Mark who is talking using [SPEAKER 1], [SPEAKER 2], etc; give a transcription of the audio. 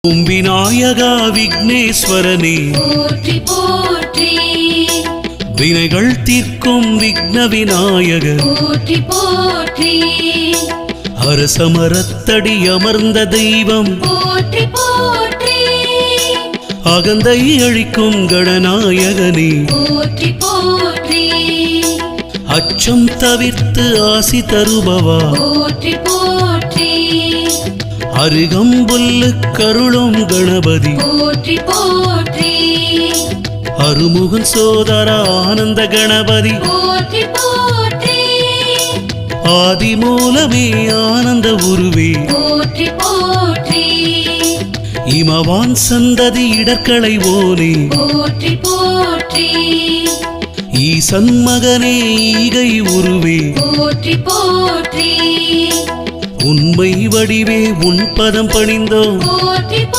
[SPEAKER 1] ஓம் விநாயகா விக்னேஸ்வரனே
[SPEAKER 2] போற்றி போற்றி,
[SPEAKER 1] வினைகள் தீர்க்கும் விக்ன விநாயகர்
[SPEAKER 2] போற்றி போற்றி,
[SPEAKER 1] அரசமரத்தடி அமர்ந்த தெய்வம்
[SPEAKER 2] போற்றி போற்றி,
[SPEAKER 1] அகந்தை அழிக்கும் கணநாயகனே
[SPEAKER 2] போற்றி போற்றி,
[SPEAKER 1] அச்சம் தவிர்த்து ஆசி தருபவா
[SPEAKER 2] போற்றி போற்றி,
[SPEAKER 1] அருகம்புல்லு கருளும் கணபதி
[SPEAKER 2] போற்றி போற்றி,
[SPEAKER 1] அருமுகன் சோதர ஆனந்த கணபதி
[SPEAKER 2] போற்றி போற்றி,
[SPEAKER 1] ஆதி மூலமே ஆனந்த உருவே
[SPEAKER 2] போற்றி போற்றி,
[SPEAKER 1] இமவான் சந்ததி இடர்களை ஓனே
[SPEAKER 2] போற்றி போற்றி,
[SPEAKER 1] ஈசன் மகனே ஈகை உருவே
[SPEAKER 2] போற்றி போற்றி,
[SPEAKER 1] உண்மை வடிவே உன் பதம் பணிந்தோம்
[SPEAKER 2] போற்றி